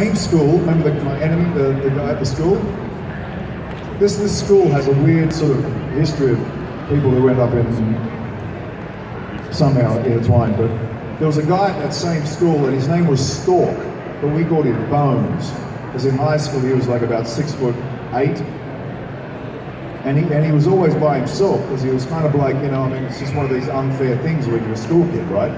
Same school, remember my enemy, the guy at the school? This school has a weird sort of history of people who end up in somehow intertwined, but there was a guy at that same school and his name was Stork, but we called him Bones, because in high school he was like about 6'8", and he was always by himself, because he was kind of like, you know, I mean, it's just one of these unfair things when you're a school kid, right?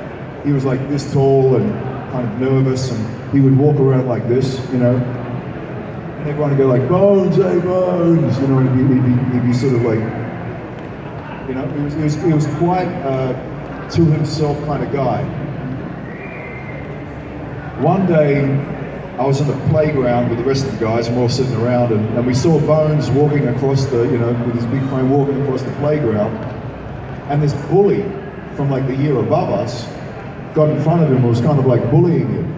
He was like this tall and kind of nervous, and he would walk around like this, you know, and everyone would go like, Bones, hey Bones, you know, and he'd be sort of like, you know, he was quite to himself kind of guy. One day, I was in the playground with the rest of the guys, and we're all sitting around, and we saw Bones walking across the, you know, with his big frame walking across the playground, and this bully from like the year above us got in front of him and was kind of like bullying him.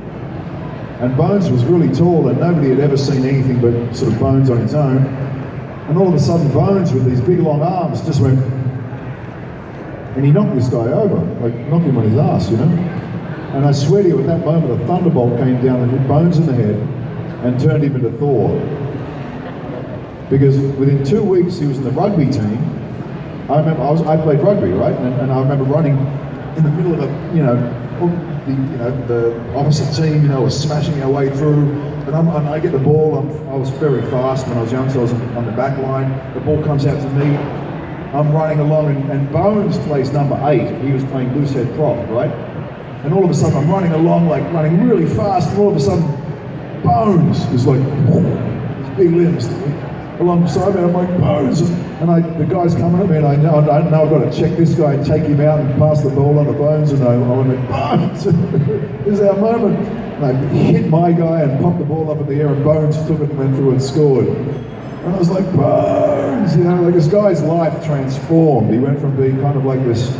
And Bones was really tall, and nobody had ever seen anything but sort of Bones on his own. And all of a sudden, Bones with these big long arms just went, and he knocked this guy over, like knocked him on his ass, you know? And I swear to you, at that moment, a thunderbolt came down and hit Bones in the head and turned him into Thor. Because within 2 weeks, he was in the rugby team. I remember, I played rugby, right? And I remember running in the middle of a, you know, the opposite team, you know, was smashing our way through. And I get the ball, I was very fast when I was young, so I was on the back line. The ball comes out to me. I'm running along, and Bones plays number 8. He was playing loosehead prop, right? And all of a sudden I'm running along, like running really fast, and all of a sudden Bones is like, his big limbs alongside me. I'm like, Bones, and the guy's coming at me, and I know I've got to check this guy and take him out and pass the ball on to Bones, and I went, Bones, this is our moment. And I hit my guy and popped the ball up in the air, and Bones took it and went through and scored. And I was like, Bones, you know, like this guy's life transformed. He went from being kind of like this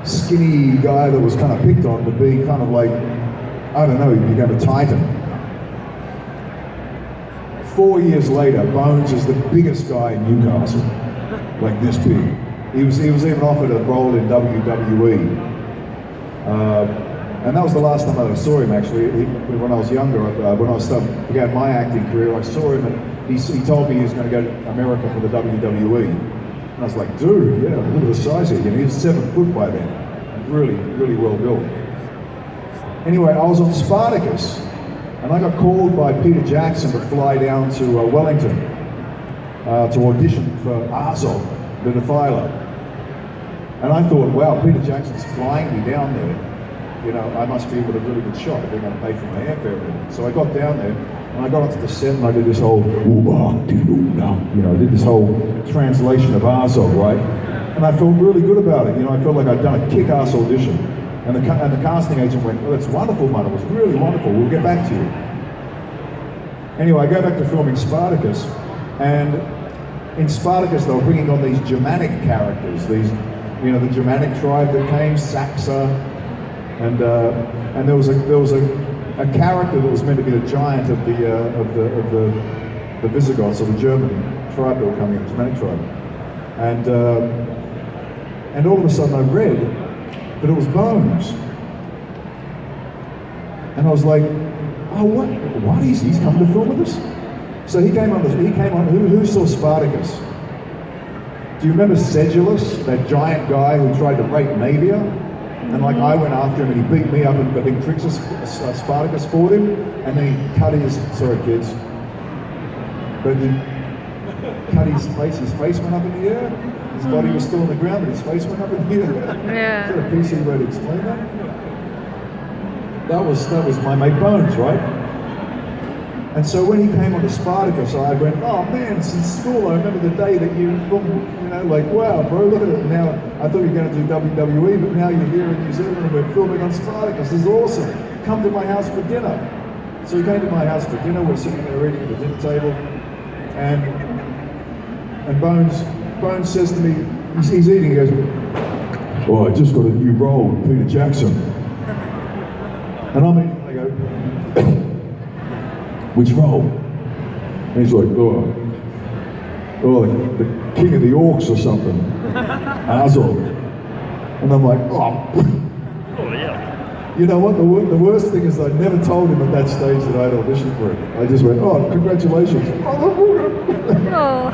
skinny guy that was kind of picked on to being kind of like, I don't know, he became a titan. 4 years later, Bones is the biggest guy in Newcastle, like this big. He was even offered a role in WWE. And that was the last time I ever saw him, actually. When I was younger, when I began my acting career, I saw him, and he told me he was going to go to America for the WWE. And I was like, dude, yeah, look at the size here. You know, he was 7 foot by then. Really, really well built. Anyway, I was on Spartacus, and I got called by Peter Jackson to fly down to Wellington to audition for Azov, the Defiler. And I thought, wow, Peter Jackson's flying me down there. You know, I must be with a really good shot if they're going to pay for my airfare. So I got down there, and I got onto the set, and I did this whole, you know, I did this whole translation of Azov, right? And I felt really good about it. You know, I felt like I'd done a kick-ass audition. And the casting agent went, oh, that's wonderful, Manu. It was really wonderful. We'll get back to you. Anyway, I go back to filming Spartacus, and in Spartacus, they were bringing on these Germanic characters, these, you know, the Germanic tribe that came, Saxa, and there was a character that was meant to be the giant of the Visigoths, or the German tribe that were coming, the Germanic tribe, and all of a sudden I read that it was Bones, and I was like, oh, what is he's coming to film with us? So he came on. Who saw Spartacus? Do you remember Sedulus, that giant guy who tried to rape Naevia? And like I went after him and he beat me up, and I think Spartacus fought him, and then he cut his, sorry kids, but he cut his face went up in the air, his body was still on the ground, but his face went up in the air. Yeah. Is that a PC way to explain that? That was my mate Bones, right? And so when he came on to Spartacus, I went, oh man, since school, I remember the day that you know, like, wow, bro, look at it. Now, I thought you were going to do WWE, but now you're here in New Zealand and we're filming on Spartacus. This is awesome. Come to my house for dinner. So he came to my house for dinner. We're sitting there eating at the dinner table. And Bones says to me, he's eating, he goes, oh, I just got a new role with Peter Jackson. And I'm eating, and I go, which role? And he's like, oh, the king of the orcs or something, Azov. And I'm like, oh yeah. You know what, the worst thing is I never told him at that stage that I'd auditioned for it. I just went, oh, congratulations. Oh.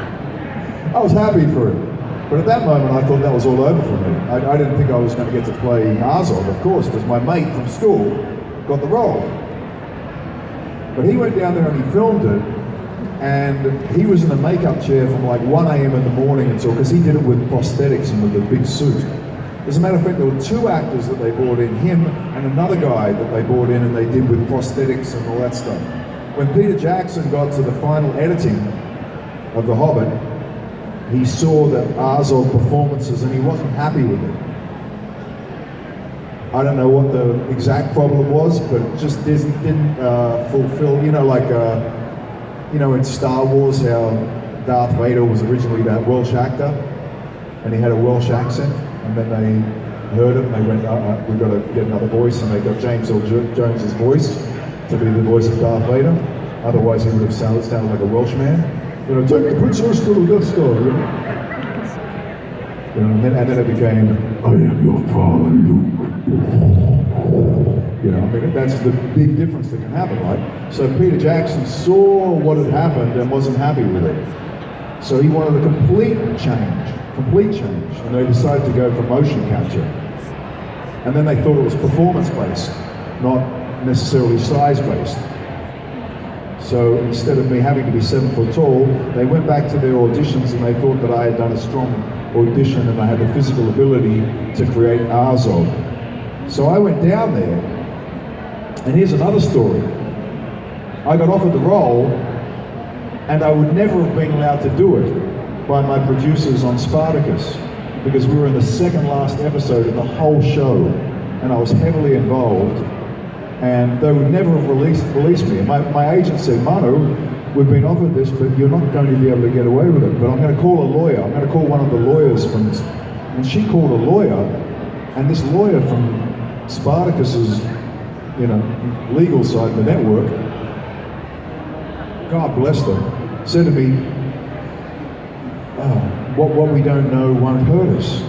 I was happy for him. But at that moment, I thought that was all over for me. I didn't think I was going to get to play Azog, of course, because my mate from school got the role. But he went down there and he filmed it, and he was in a makeup chair from like 1 a.m. in the morning until, because he did it with prosthetics and with a big suit. As a matter of fact, there were 2 actors that they brought in, him and another guy that they brought in, and they did with prosthetics and all that stuff. When Peter Jackson got to the final editing of The Hobbit, he saw the Azog performances and he wasn't happy with it. I don't know what the exact problem was, but it just didn't fulfill, you know, like, you know, in Star Wars, how Darth Vader was originally that Welsh actor, and he had a Welsh accent, and then they heard it and they went, we've got to get another voice, and they got James Earl Jones's voice to be the voice of Darth Vader. Otherwise he would have sounded like a Welsh man. You know, take the princess to the Death Star, you know? And then it became, I am your father, Luke. You know, I mean, that's the big difference that can happen, right? So Peter Jackson saw what had happened and wasn't happy with it. So he wanted a complete change, and they decided to go for motion capture. And then they thought it was performance-based, not necessarily size-based. So instead of me having to be 7 foot tall, they went back to their auditions and they thought that I had done a strong audition and I had the physical ability to create Azog. So I went down there, and here's another story. I got offered the role, and I would never have been allowed to do it by my producers on Spartacus, because we were in the second last episode of the whole show, and I was heavily involved. And they would never have released me. And my agent said, Manu, we've been offered this, but you're not going to be able to get away with it. But I'm going to call a lawyer. I'm going to call one of the lawyers from this. And she called a lawyer, and this lawyer from Spartacus's, you know, legal side of the network, God bless them, said to me, oh, what we don't know won't hurt us.